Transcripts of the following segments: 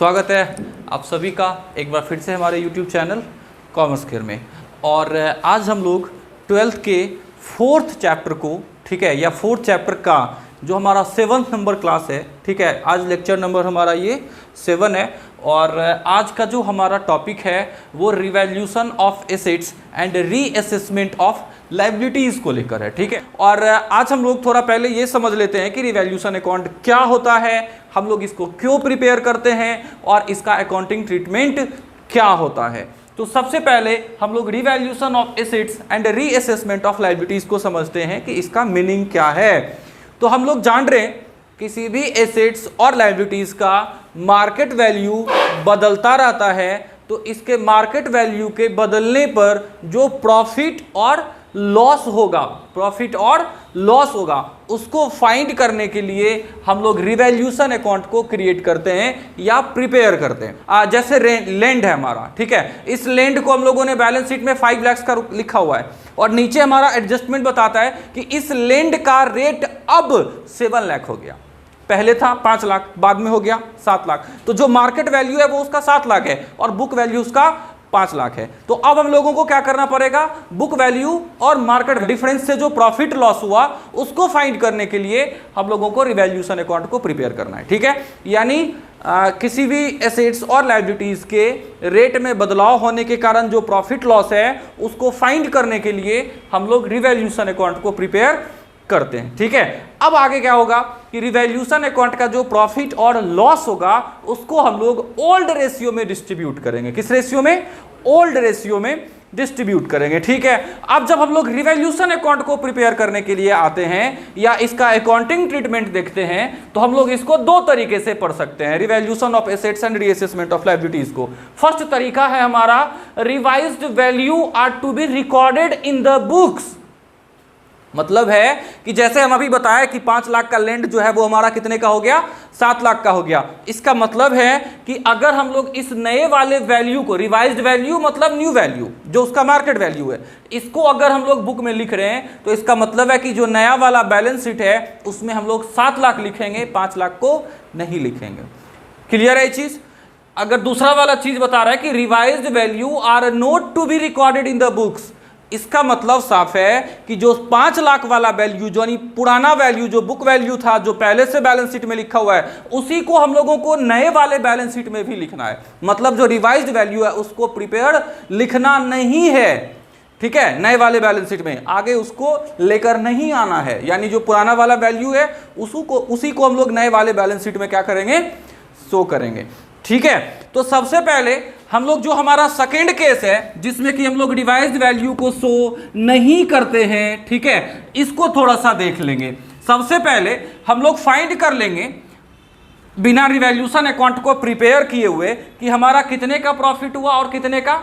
स्वागत है आप सभी का एक बार फिर से हमारे YouTube चैनल कॉमर्स केयर में। और आज हम लोग 12th के 4th चैप्टर को, ठीक है, या 4th चैप्टर का जो हमारा 7th नंबर क्लास है, ठीक है, आज लेक्चर नंबर हमारा ये 7 है। और आज का जो हमारा टॉपिक है वो revaluation of assets and reassessment of liabilities को लेकर है, ठीक है। और आज हम लोग थोड़ा पहले ये समझ लेते हैं कि रिवैल्यूशन अकाउंट क्या होता है, हम लोग इसको क्यों प्रिपेयर करते हैं और इसका अकाउंटिंग ट्रीटमेंट क्या होता है। तो सबसे पहले हम लोग revaluation of assets and reassessment of liabilities को समझते हैं कि इसका मीनिंग क्या है। तो हम लोग जान रहे हैं किसी भी एसेट्स और लायबिलिटीज़ का मार्केट वैल्यू बदलता रहता है, तो इसके मार्केट वैल्यू के बदलने पर जो प्रॉफिट और लॉस होगा उसको फाइंड करने के लिए हम लोग रिवैल्यूशन अकाउंट को क्रिएट करते हैं या प्रिपेयर करते हैं। जैसे लैंड है हमारा, ठीक है, इस लैंड को हम लोगों ने बैलेंस शीट में 5 लाख का लिखा हुआ है और नीचे हमारा एडजस्टमेंट बताता है कि इस लैंड का रेट अब 7 लाख हो गया। पहले था 5 लाख, बाद में हो गया 7 लाख। तो जो मार्केट वैल्यू है वो उसका 7 लाख है और बुक वैल्यू उसका 5 लाख है। तो अब हम लोगों को क्या करना पड़ेगा, बुक वैल्यू और मार्केट डिफरेंस से जो प्रॉफिट लॉस हुआ उसको फाइंड करने के लिए हम लोगों को रिवैल्यूशन अकाउंट को प्रिपेयर करना है, ठीक है। यानी किसी भी एसेट्स और लायबिलिटीज के रेट में बदलाव होने के कारण जो प्रॉफिट लॉस है उसको फाइंड करने के लिए हम लोग रिवैल्यूशन अकाउंट को प्रिपेयर करते हैं, ठीक है। अब आगे क्या होगा कि रिवैल्यूशन अकाउंट का जो प्रॉफिट और लॉस होगा उसको हम लोग ओल्ड रेशियो में डिस्ट्रीब्यूट करेंगे। किस रेशियो में? ओल्ड रेशियो में डिस्ट्रीब्यूट करेंगे, ठीक है। अब जब हम लोग रिवैल्यूशन अकाउंट को प्रिपेयर करने के लिए आते हैं या इसका अकाउंटिंग ट्रीटमेंट देखते हैं तो हम लोग इसको 2 तरीके से पढ़ सकते हैं, revaluation of assets and reassessment of liabilities को। फर्स्ट तरीका है हमारा revised value are to be recorded in the books. मतलब है कि जैसे हम अभी बताया कि 5 लाख का लैंड जो है वो हमारा कितने का हो गया, 7 लाख का हो गया। इसका मतलब है कि अगर हम लोग इस नए वाले वैल्यू को, रिवाइज्ड वैल्यू मतलब न्यू वैल्यू जो उसका मार्केट वैल्यू है, इसको अगर हम लोग बुक में लिख रहे हैं तो इसका मतलब है कि जो नया वाला बैलेंस शीट है उसमें हम लोग 7 लाख लिखेंगे, 5 लाख को नहीं लिखेंगे। क्लियर है ये चीज? अगर दूसरा वाला चीज बता रहा है कि revised value are not to be recorded in the books, इसका मतलब साफ है कि जो 5 लाख वाला वैल्यू, जो पुराना वैल्यू जो बुक वैल्यू था, जो पहले से बैलेंस शीट में लिखा हुआ है, उसी को हम लोगों को नए वाले बैलेंस शीट में भी लिखना है। मतलब जो रिवाइज्ड वैल्यू है उसको प्रिपेयर लिखना नहीं है, ठीक है, नए वाले बैलेंस शीट में आगे उसको लेकर नहीं आना है। यानी जो पुराना वाला वैल्यू है उसी को हम लोग नए वाले बैलेंस शीट में क्या करेंगे, शो करेंगे, ठीक है। तो सबसे पहले हम लोग जो हमारा सेकेंड केस है जिसमें कि हम लोग रिवाइज्ड वैल्यू को शो नहीं करते हैं, ठीक है, इसको थोड़ा सा देख लेंगे। सबसे पहले हम लोग फाइंड कर लेंगे बिना रिवैल्यूशन अकाउंट को प्रिपेयर किए हुए कि हमारा कितने का प्रॉफिट हुआ और कितने का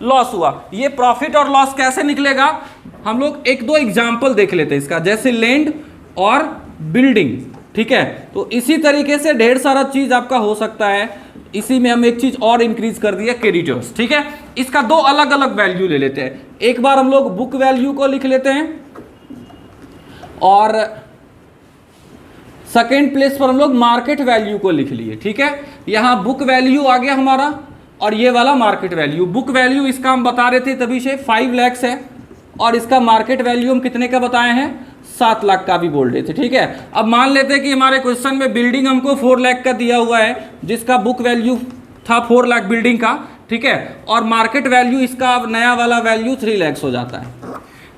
लॉस हुआ। ये प्रॉफिट और लॉस कैसे निकलेगा, हम लोग 1-2 एग्जाम्पल देख लेते हैं इसका, जैसे लैंड और बिल्डिंग, ठीक है। तो इसी तरीके से ढेर सारा चीज आपका हो सकता है। इसी में हम एक चीज और इंक्रीज कर दिया, क्रेडिटर्स, ठीक है। इसका 2 अलग अलग वैल्यू ले लेते हैं। एक बार हम लोग बुक वैल्यू को लिख लेते हैं और सेकेंड प्लेस पर हम लोग मार्केट वैल्यू को लिख लिए, ठीक है। यहां बुक वैल्यू आ गया हमारा और ये वाला मार्केट वैल्यू। बुक वैल्यू इसका हम बता रहे थे तभी से 5 लाख है और इसका मार्केट वैल्यू हम कितने का बताए हैं, 7 लाख का भी बोल रहे थे, ठीक है। अब मान लेते हैं कि हमारे क्वेश्चन में बिल्डिंग हमको 4 लाख का दिया हुआ है जिसका बुक वैल्यू था 4 लाख बिल्डिंग का, ठीक है, और मार्केट वैल्यू इसका नया वाला वैल्यू 3 लाख हो जाता है।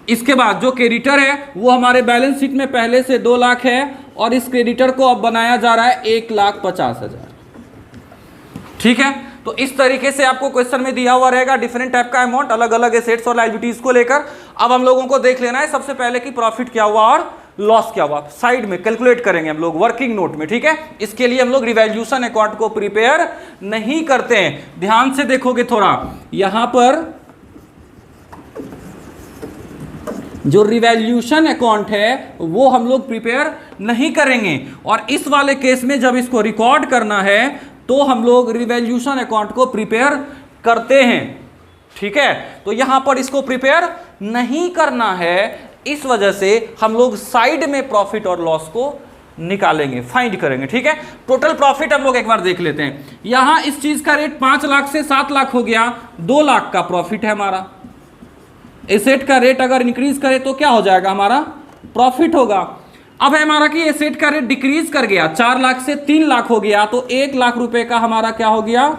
इसके बाद जो क्रेडिटर है वो हमारे बैलेंस शीट में पहले से 2 लाख है और इस क्रेडिटर को अब बनाया जा रहा है 1,50,000, ठीक है। तो इस तरीके से आपको क्वेश्चन में दिया हुआ रहेगा डिफरेंट टाइप का अमाउंट अलग अलग एसेट्स और लायबिलिटीज को लेकर। अब हम लोगों को देख लेना है सबसे पहले कि प्रॉफिट क्या हुआ और लॉस क्या हुआ। साइड में कैलकुलेट करेंगे हम लोग वर्किंग नोट में, ठीक है। इसके लिए हम लोग रिवैल्यूशन अकाउंट को प्रिपेयर नहीं करते हैं। ध्यान से देखोगे थोड़ा, यहां पर जो रिवैल्यूशन अकाउंट है वो हम लोग प्रिपेयर नहीं करेंगे और इस वाले केस में जब इसको रिकॉर्ड करना है तो हम लोग रिवैल्यूशन अकाउंट को प्रिपेयर करते हैं, ठीक है। तो यहां पर इसको प्रिपेयर नहीं करना है, इस वजह से हम लोग साइड में प्रॉफिट और लॉस को निकालेंगे, फाइंड करेंगे। ठीक है, टोटल प्रॉफिट हम लोग एक बार देख लेते हैं। यहां इस चीज का रेट 5 लाख से 7 लाख हो गया, 2 लाख का प्रॉफिट है हमारा। एसेट का रेट अगर इंक्रीज करे तो क्या हो जाएगा, हमारा प्रॉफिट होगा। अब है हमारा कि एसेट का रेट डिक्रीज कर गया, 4 लाख से 3 लाख हो गया, तो 1 लाख रुपए का हमारा क्या हो गया,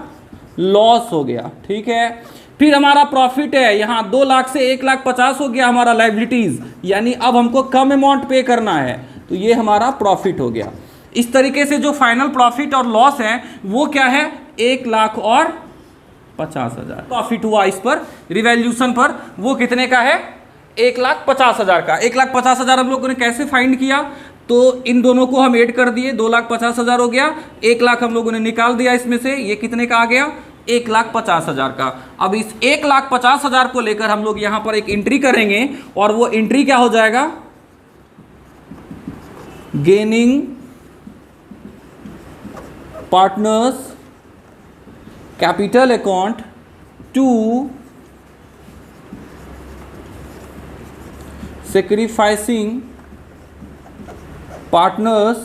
लॉस हो गया। ठीक है, फिर हमारा प्रॉफिट है यहां 2 लाख से 1,50,000 हो गया हमारा लायबिलिटीज, यानी अब हमको कम अमाउंट पे करना है, तो ये हमारा प्रॉफिट हो गया। इस तरीके से जो फाइनल प्रॉफिट और लॉस है वो क्या है, 1,50,000 प्रॉफिट हुआ इस पर रिवैल्यूएशन पर, वो कितने का है, 1,50,000 का। 1,50,000 हम लोगों ने कैसे फाइंड किया, तो इन दोनों को हम ऐड कर दिए, 2,50,000 हो गया, 1 लाख हम लोगों ने निकाल दिया इसमें से, ये कितने का आ गया, 1,50,000 का। अब इस 1,50,000 को लेकर हम लोग यहां पर एक एंट्री करेंगे, और वो एंट्री क्या हो जाएगा, gaining partners capital account to sacrificing partners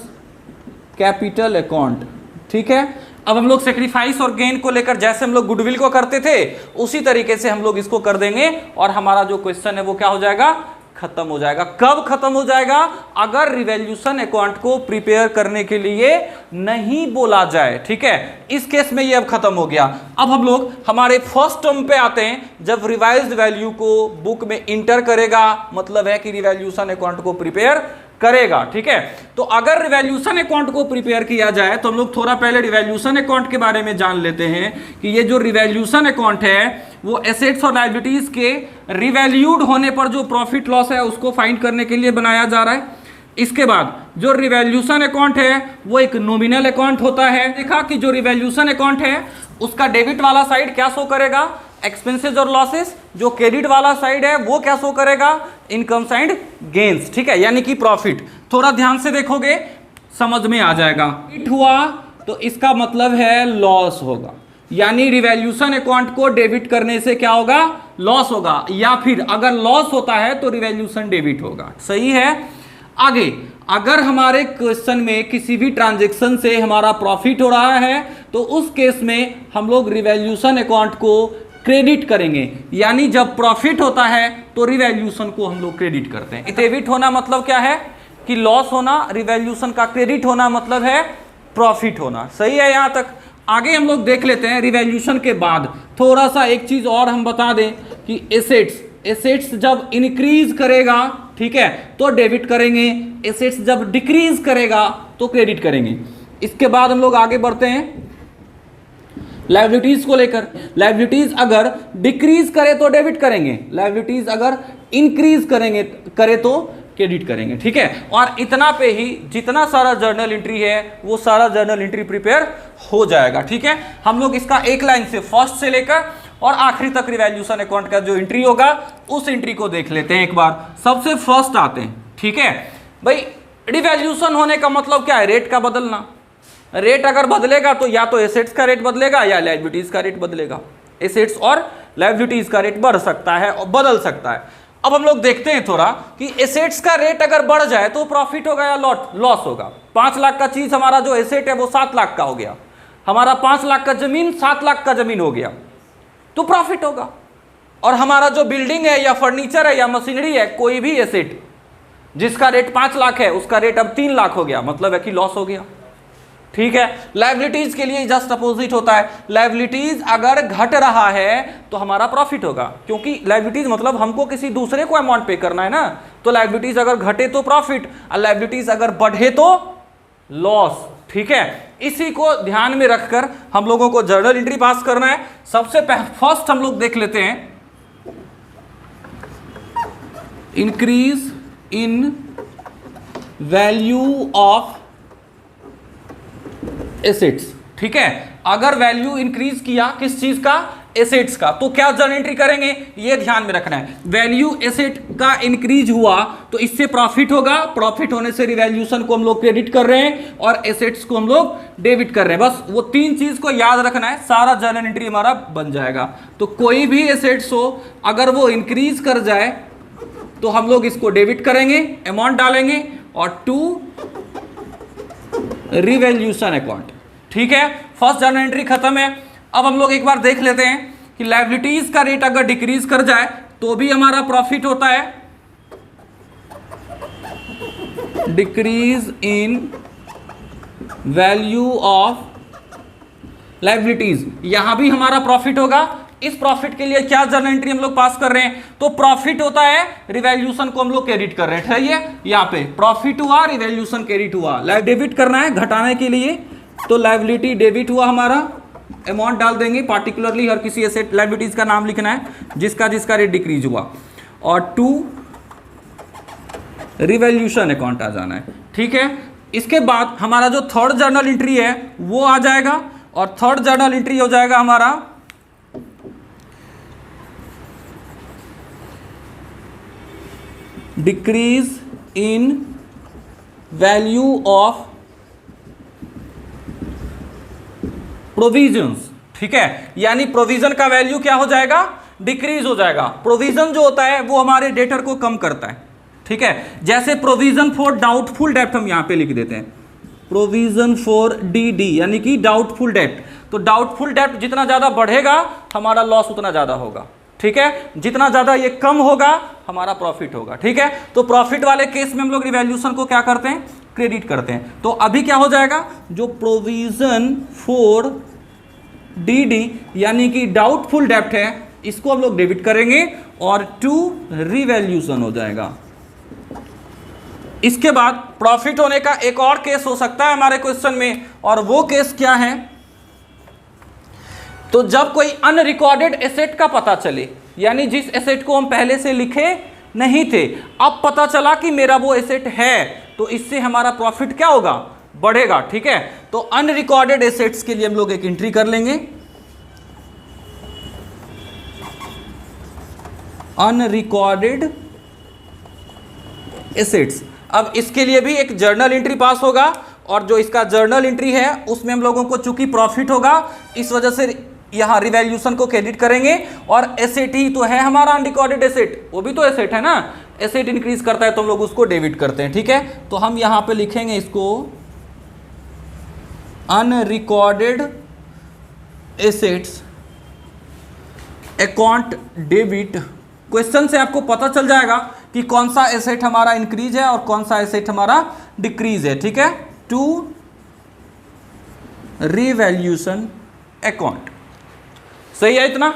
capital account. ठीक है, अब हम लोग सेक्रीफाइस और गेन को लेकर जैसे हम लोग गुडविल को करते थे उसी तरीके से हम लोग इसको कर देंगे, और हमारा जो क्वेश्चन है वो क्या हो जाएगा, खत्म हो जाएगा। कब खत्म हो जाएगा, अगर रिवैल्यूएशन अकाउंट को प्रिपेयर करने के लिए नहीं बोला जाए। ठीक है, इस केस में ये अब खत्म हो गया। अब हम लोग हमारे फर्स्ट टर्म पे आते हैं, जब रिवाइज्ड वैल्यू को बुक में इंटर करेगा, मतलब है कि रिवैल्यूएशन अकाउंट को प्रिपेयर करेगा। ठीक है, तो अगर रिवैल्यूएशन अकाउंट को प्रिपेयर किया जाए तो हम लोग थोड़ा पहले रिवैल्यूएशन अकाउंट के बारे में जान लेते हैं कि ये जो रिवैल्यूएशन अकाउंट है वो एसेट्स और लायबिलिटीज के रिवैल्यूड होने पर जो प्रॉफिट लॉस है उसको फाइंड करने के लिए बनाया जा रहा है। इसके बाद जो रिवैल्यूएशन अकाउंट है वो एक नॉमिनल अकाउंट होता है। देखा कि जो रिवैल्यूएशन अकाउंट है उसका डेबिट वाला साइड क्या शो करेगा, एक्सपेंसेस और लॉसेस, जो क्रेडिट वाला साइड है वो क्या शो करेगा, इनकम साइड गेन्स। ठीक है, यानी कि प्रॉफिट। थोड़ा ध्यान से देखोगे समझ में आ जाएगा। हिट हुआ तो इसका मतलब है लॉस होगा, यानी रिवैल्यूएशन अकाउंट को डेबिट करने से क्या होगा, लॉस होगा, या फिर अगर लॉस होता है तो रिवैल्यूएशन डेबिट होगा। सही है। आगे अगर हमारे क्वेश्चन में किसी भी ट्रांजैक्शन से हमारा प्रॉफिट हो रहा है तो उस केस में हम लोग रिवैल्यूएशन अकाउंट को क्रेडिट करेंगे, यानी जब प्रॉफिट होता है तो रिवैल्यूएशन को हम लोग क्रेडिट करते हैं। डेबिट होना मतलब क्या है कि लॉस होना, रिवैल्यूएशन का क्रेडिट होना मतलब है प्रॉफिट होना। सही है यहां तक। आगे हम लोग देख लेते हैं रिवैल्यूएशन के बाद थोड़ा सा एक चीज और हम बता दें कि एसेट्स जब इंक्रीज करेगा, ठीक है, तो डेबिट करेंगे, एसेट्स जब डिक्रीज करेगा तो क्रेडिट करेंगे। इसके बाद हम लोग आगे बढ़ते हैं लायबिलिटीज को लेकर। लायबिलिटीज अगर डिक्रीज करे तो डेबिट करेंगे, लायबिलिटीज अगर इंक्रीज करे तो क्रेडिट करेंगे। ठीक है, और इतना पे ही जितना सारा जर्नल एंट्री है वो सारा जर्नल एंट्री प्रिपेयर हो जाएगा। ठीक है, हम लोग इसका एक लाइन से फर्स्ट से लेकर और आखिरी तक रिवैल्यूएशन अकाउंट का जो एंट्री होगा उस एंट्री को देख लेते हैं एक बार। सबसे फर्स्ट आते हैं। ठीक है भाई, रिवैल्यूएशन होने का मतलब क्या है, रेट का बदलना। रेट अगर बदलेगा तो या तो एसेट्स का रेट बदलेगा या लायबिलिटीज का रेट बदलेगा। एसेट्स और लायबिलिटीज का रेट बढ़ सकता है और बदल सकता है। अब हम लोग देखते हैं थोड़ा कि एसेट्स का रेट अगर बढ़ जाए तो प्रॉफिट होगा या लॉस होगा। 5 लाख का चीज हमारा जो एसेट है वो 7 लाख का हो गया, हमारा 5 लाख का जमीन 7 लाख का जमीन हो गया तो प्रॉफिट होगा। और हमारा जो बिल्डिंग है या फर्नीचर है या मशीनरी है, कोई भी एसेट जिसका रेट 5 लाख है उसका रेट अब 3 लाख हो गया, मतलब है कि लॉस हो गया। ठीक है, लायबिलिटीज के लिए जस्ट अपोजिट होता है। लायबिलिटीज अगर घट रहा है तो हमारा प्रॉफिट होगा, क्योंकि लायबिलिटीज मतलब हमको किसी दूसरे को अमाउंट पे करना है ना, तो लायबिलिटीज अगर घटे तो प्रॉफिट और लायबिलिटीज अगर बढ़े तो लॉस। ठीक है, इसी को ध्यान में रखकर हम लोगों को जर्नल एंट्री पास करना है। सबसे फर्स्ट हम लोग देख लेते हैं increase in value of assets. ठीक है, अगर वैल्यू इंक्रीज किया किस चीज का, एसेट्स का, तो क्या जर्नल एंट्री करेंगे, ये ध्यान में रखना है। वैल्यू एसेट का इंक्रीज हुआ तो इससे प्रॉफिट होगा, प्रॉफिट होने से रिवैल्यूएशन को हम लोग क्रेडिट कर रहे हैं और एसेट्स को हम लोग डेबिट कर रहे हैं। बस वो 3 चीज को याद रखना है, सारा जर्नल एंट्री हमारा बन जाएगा। तो कोई भी एसेट्स हो अगर वो इंक्रीज कर जाए तो हम लोग इसको डेबिट करेंगे, अमाउंट डालेंगे और टू रिवैल्यूएशन अकाउंट। ठीक है, फर्स्ट जर्नल एंट्री खत्म है। अब हम लोग एक बार देख लेते हैं कि लायबिलिटीज का रेट अगर डिक्रीज कर जाए तो भी हमारा प्रॉफिट होता है। Decrease in value of liabilities, यहां भी हमारा प्रॉफिट होगा। इस प्रॉफिट के लिए क्या जर्नल एंट्री हम लोग पास कर रहे हैं, तो प्रॉफिट होता है, रिवैल्यूएशन को हम लोग क्रेडिट कर रहे हैं। सही है, यहाँ पे प्रॉफिट हुआ, रिवैल्यूएशन क्रेडिट हुआ। लाइव डेबिट करना है घटाने के लिए, तो लायबिलिटी डेबिट हुआ, हमारा अमाउंट डाल देंगे। पार्टिकुलरली हर किसी एसेट लायबिलिटीज का नाम लिखना है जिसका जिसका रेट डिक्रीज हुआ, और टू रिवैल्यूएशन अकाउंट आ जाना है। ठीक है, इसके बाद हमारा जो थर्ड जर्नल एंट्री है वो आ जाएगा, और थर्ड जर्नल एंट्री हो जाएगा हमारा decrease in value of provisions. ठीक है, यानी प्रोविजन का वैल्यू क्या हो जाएगा, डिक्रीज हो जाएगा। प्रोविजन जो होता है वो हमारे डेटर को कम करता है। ठीक है, जैसे प्रोविजन फॉर डाउटफुल डेब्ट हम यहां पे लिख देते हैं, प्रोविजन फॉर डीडी यानी कि डाउटफुल डेब्ट। तो डाउटफुल डेब्ट जितना ज्यादा बढ़ेगा हमारा लॉस उतना ज्यादा होगा। ठीक है, जितना ज्यादा ये कम होगा हमारा प्रॉफिट होगा। ठीक है, तो प्रॉफिट वाले केस में हम लोग रिवैल्यूएशन को क्या करते हैं, क्रेडिट करते हैं। तो अभी क्या हो जाएगा, जो प्रोविजन फॉर डीडी यानी कि डाउटफुल डेब्ट है इसको हम लोग डेबिट करेंगे, और टू रिवैल्यूएशन हो जाएगा। इसके बाद प्रॉफिट होने का एक और केस हो सकता है हमारे क्वेश्चन में, और वो केस क्या है, तो जब कोई अनरिकॉर्डेड एसेट का पता चले, यानी जिस एसेट को हम पहले से लिखे नहीं थे, अब पता चला कि मेरा वो एसेट है, तो इससे हमारा प्रॉफिट क्या होगा, बढ़ेगा। ठीक है, तो अनरिकॉर्डेड एसेट्स के लिए हम लोग एक एंट्री कर लेंगे, अनरिकॉर्डेड एसेट्स। अब इसके लिए भी एक जर्नल एंट्री पास होगा, और जो इसका जर्नल एंट्री है उसमें हम लोगों को चूंकि प्रॉफिट होगा इस वजह से यहां रिवैल्यूएशन को क्रेडिट करेंगे, और एसेट ही तो है हमारा अनरिकॉर्डेड एसेट, वो भी तो एसेट है ना, एसेट इंक्रीज करता है तो हम लोग उसको डेबिट करते हैं। ठीक है, तो हम यहां पे लिखेंगे इसको unrecorded assets account debit. Question से आपको पता चल जाएगा कि कौन सा एसेट हमारा इंक्रीज है और कौन सा एसेट हमारा डिक्रीज है। ठीक है, टू रिवैल्यूएशन अकाउंट। सही है इतना।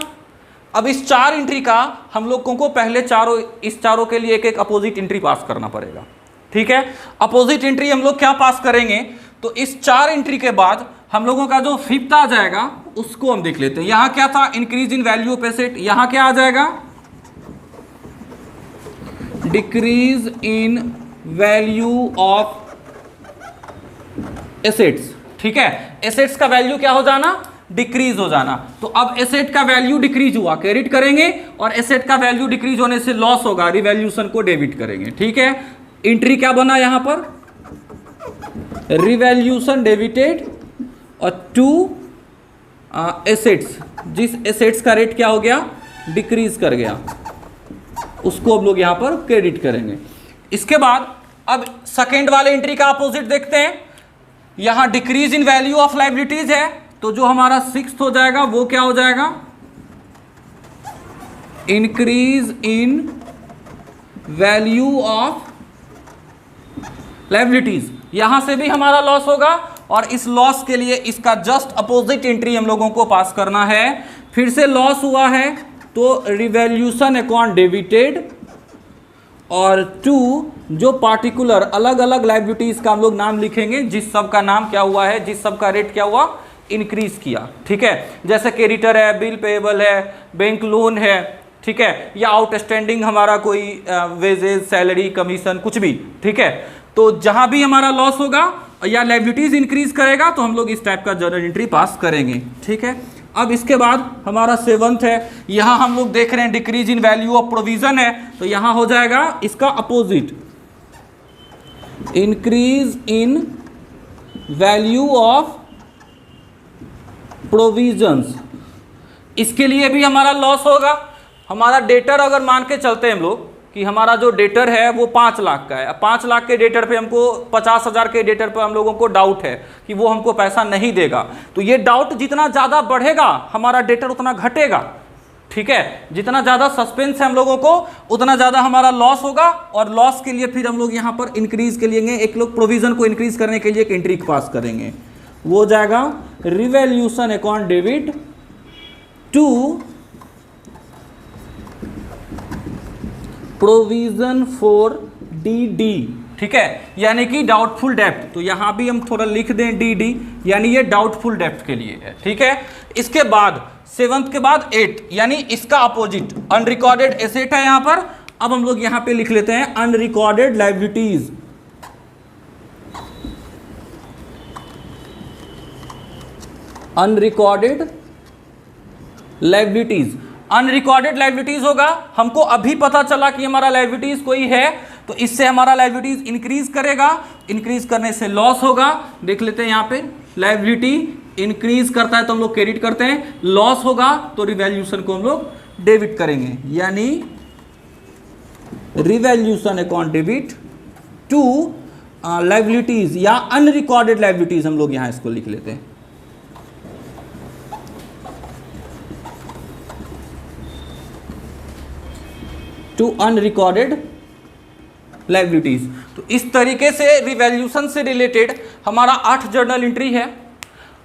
अब इस चार एंट्री का हम लोगों को पहले इस चारों के लिए एक एक अपोजिट एंट्री पास करना पड़ेगा। ठीक है, अपोजिट एंट्री हम लोग क्या पास करेंगे, तो इस चार एंट्री के बाद हम लोगों का जो फिफ्थ आ जाएगा उसको हम देख लेते हैं। यहां क्या था, increase in value of asset, यहां क्या आ जाएगा, decrease in value of assets. ठीक है, एसेट्स का वैल्यू क्या हो जाना, डिक्रीज हो जाना। तो अब एसेट का वैल्यू डिक्रीज हुआ, क्रेडिट करेंगे, और एसेट का वैल्यू डिक्रीज होने से लॉस होगा, रिवैल्यूएशन को डेबिट करेंगे। ठीक है, एंट्री क्या बना यहां पर, रिवैल्यूएशन डेबिटेड, और टू एसेट्स, जिस एसेट्स का रेट क्या हो गया, डिक्रीज कर गया, उसको हम लोग यहां पर क्रेडिट करेंगे। इसके बाद अब सेकेंड वाले एंट्री का अपोजिट देखते हैं। यहां decrease in value of liabilities है, तो जो हमारा सिक्स्थ हो जाएगा वो क्या हो जाएगा, increase in value of liabilities. यहां से भी हमारा लॉस होगा, और इस लॉस के लिए इसका जस्ट अपोजिट एंट्री हम लोगों को पास करना है। फिर से लॉस हुआ है तो रिवैल्यूएशन अकाउंट डेबिटेड, और टू जो पार्टिकुलर अलग अलग लायबिलिटीज का हम लोग नाम लिखेंगे, जिस सब का नाम क्या हुआ है, जिस सब का रेट क्या हुआ, इंक्रीज किया। ठीक है, जैसे क्रेडिटर है, बिल पेएबल है, बैंक लोन है, ठीक है, या आउटस्टैंडिंग हमारा कोई वेजेस, सैलरी, कमीशन, कुछ भी। ठीक है, तो जहां भी हमारा लॉस होगा या लायबिलिटीज इंक्रीज करेगा तो हम लोग इस टाइप का जर्नल एंट्री पास करेंगे। ठीक है, अब इसके बाद हमारा सेवंथ है, यहां हम लोग देख रहे हैं decrease in value of provision है, तो यहां हो जाएगा इसका opposite, increase in value of provisions. इसके लिए भी हमारा लॉस होगा। हमारा डेटर अगर मान के चलते हैं हम लोग कि हमारा जो डेटर है वो 5 लाख का है। अब 5 लाख के डेटर पे हमको 50,000 के डेटर पे हम लोगों को डाउट है कि वो हमको पैसा नहीं देगा। तो ये डाउट जितना ज़्यादा बढ़ेगा हमारा डेटर उतना घटेगा, ठीक है। जितना ज़्यादा सस्पेंस है हम लोगों को उतना ज़्यादा हमारा लॉस होगा, और लॉस के लिए फिर हम लोग यहाँ पर इंक्रीज के लिए एक लोग प्रोविजन को इंक्रीज करने के लिए एक एंट्री पास करेंगे, वो हो जाएगा revaluation account debit to provision for DD, ठीक है, यानी कि डाउटफुल डेप्ट। तो यहां भी हम थोड़ा लिख दें DD, यानी ये डाउटफुल डेप्ट के लिए है, ठीक है। इसके बाद 7th के बाद 8th, यानी इसका अपोजिट अनरिकॉर्डेड एसेट है यहां पर। अब हम लोग यहां पे लिख लेते हैं unrecorded liabilities. Unrecorded liabilities, unrecorded liabilities होगा, हमको अभी पता चला कि हमारा लायबिलिटीज कोई है, तो इससे हमारा लायबिलिटीज इंक्रीज करेगा, इंक्रीज करने से लॉस होगा। देख लेते हैं यहाँ पे, लायबिलिटी इंक्रीज करता है तो हम लोग क्रेडिट करते हैं, लॉस होगा तो रिवैल्यूएशन को हम लोग डेबिट करेंगे, यानी revaluation account debit to liabilities या अनरिकॉर्डेड लायबिलिटीज, हम लोग यहां इसको लिख लेते हैं। To unrecorded liabilities. तो इस तरीके से रिवैल्यूएशन से रिलेटेड हमारा 8 जर्नल एंट्री है।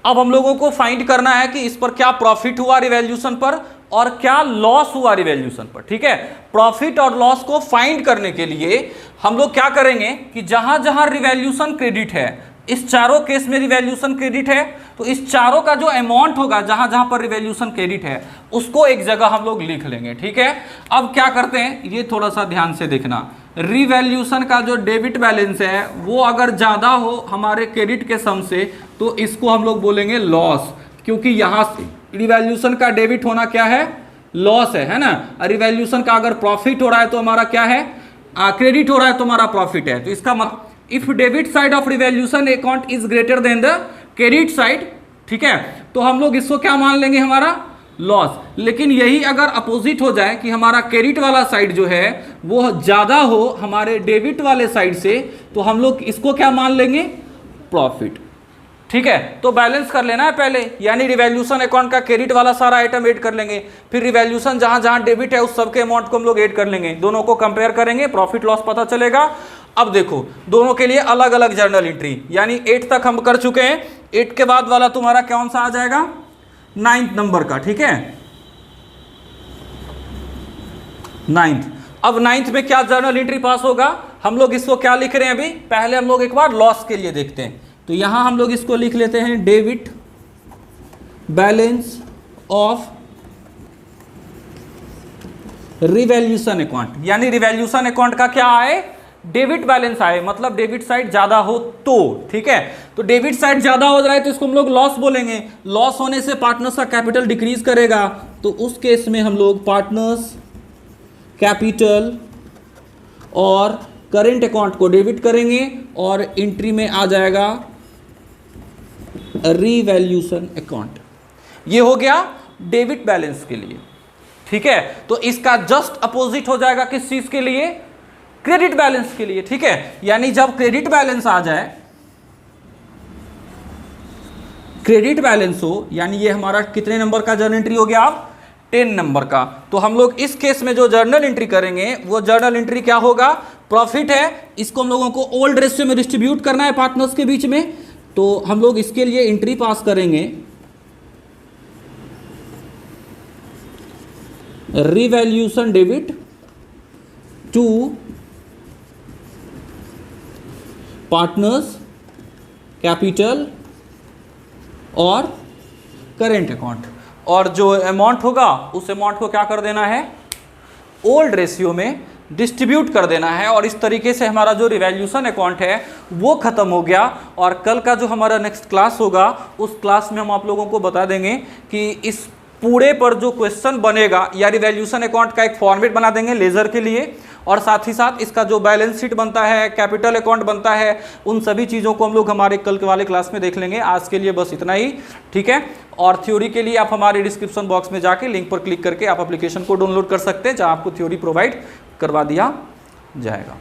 अब हम लोगों को फाइंड करना है कि इस पर क्या प्रॉफिट हुआ रिवैल्यूएशन पर और क्या लॉस हुआ रिवैल्यूएशन पर, ठीक है। प्रॉफिट और लॉस को फाइंड करने के लिए हम लोग क्या करेंगे कि जहां जहां रिवैल्यूएशन क्रेडिट है, इस चारों केस में रिवैल्यूएशन क्रेडिट है, तो इस चारों का जो अमाउंट होगा जहां जहां पर रिवैल्यूएशन क्रेडिट है उसको एक जगह हम लोग लिख लेंगे, ठीक है। अब क्या करते हैं, ये थोड़ा सा ध्यान से देखना, रिवैल्यूएशन का जो डेबिट बैलेंस है वो अगर ज़्यादा हो हमारे क्रेडिट के सम से तो इसको हम लोग बोलेंगे लॉस, क्योंकि यहाँ से रिवैल्यूएशन का डेबिट होना क्या है, लॉस है ना। रिवैल्यूएशन का अगर प्रॉफिट हो रहा है तो हमारा क्या है, क्रेडिट हो रहा है तो हमारा प्रॉफिट है। तो इसका मतलब if debit side of revaluation account is greater than the credit side, ठीक है, तो हम लोग इसको क्या मान लेंगे, हमारा लॉस। लेकिन यही अगर अपोजिट हो जाए कि हमारा क्रेडिट वाला साइड जो है वो ज़्यादा हो हमारे डेबिट वाले साइड से, तो हम लोग इसको क्या मान लेंगे, प्रॉफिट, ठीक है। तो बैलेंस कर लेना है पहले, यानी रिवैल्यूएशन अकाउंट का क्रेडिट वाला सारा आइटम ऐड कर लेंगे, फिर रिवैल्यूएशन जहां जहां डेबिट है उस सबके अमाउंट को हम लोग ऐड कर लेंगे, दोनों को कंपेयर करेंगे, प्रॉफिट लॉस पता चलेगा। अब देखो दोनों के लिए अलग अलग जर्नल एंट्री, यानी 8 तक हम कर चुके हैं, 8 के बाद वाला तुम्हारा कौन सा आ जाएगा, 9th नंबर का, ठीक है, 9th। अब 9th में क्या जर्नल एंट्री पास होगा, हम लोग इसको क्या लिख रहे हैं अभी, पहले हम लोग एक बार लॉस के लिए देखते हैं। तो यहां हम लोग इसको लिख लेते हैं debit balance of revaluation account, यानी रिवैल्यूएशन अकाउंट का क्या आए, डेबिट बैलेंस आए, मतलब डेबिट साइड ज्यादा हो तो, ठीक है। तो डेबिट साइड ज्यादा हो जाए तो इसको हम लोग लॉस बोलेंगे, लॉस होने से पार्टनर्स का कैपिटल डिक्रीज करेगा, तो उस केस में हम लोग पार्टनर्स कैपिटल और करेंट अकाउंट को डेबिट करेंगे और एंट्री में आ जाएगा रिवैल्यूएशन अकाउंट। ये हो गया डेबिट बैलेंस के लिए, ठीक है। तो इसका जस्ट अपोजिट हो जाएगा किस चीज के लिए, क्रेडिट बैलेंस के लिए, ठीक है। यानी जब क्रेडिट बैलेंस आ जाए, क्रेडिट बैलेंस हो, यानी ये हमारा कितने नंबर का जर्नल एंट्री हो गया, आप 10 नंबर का, तो हम लोग इस केस में जो जर्नल एंट्री करेंगे वो जर्नल एंट्री क्या होगा, प्रॉफिट है, इसको हम लोगों को ओल्ड रेशियो में डिस्ट्रीब्यूट करना है पार्टनर्स के बीच में, तो हम लोग इसके लिए एंट्री पास करेंगे revaluation debit to partners capital और करेंट अकाउंट, और जो अमाउंट होगा उस अमाउंट को क्या कर देना है, ओल्ड रेशियो में डिस्ट्रीब्यूट कर देना है। और इस तरीके से हमारा जो रिवैल्यूएशन अकाउंट है वो ख़त्म हो गया। और कल का जो हमारा नेक्स्ट क्लास होगा उस क्लास में हम आप लोगों को बता देंगे कि इस पूरे पर जो क्वेश्चन बनेगा, या रिवैल्यूएशन अकाउंट का एक फॉर्मेट बना देंगे लेजर के लिए, और साथ ही साथ इसका जो बैलेंस शीट बनता है, कैपिटल अकाउंट बनता है, उन सभी चीज़ों को हम लोग हमारे कल के वाले क्लास में देख लेंगे। आज के लिए बस इतना ही, ठीक है। और थ्योरी के लिए आप हमारे डिस्क्रिप्शन बॉक्स में जाके लिंक पर क्लिक करके आप एप्लीकेशन को डाउनलोड कर सकते हैं, जहाँ आपको थ्योरी प्रोवाइड करवा दिया जाएगा।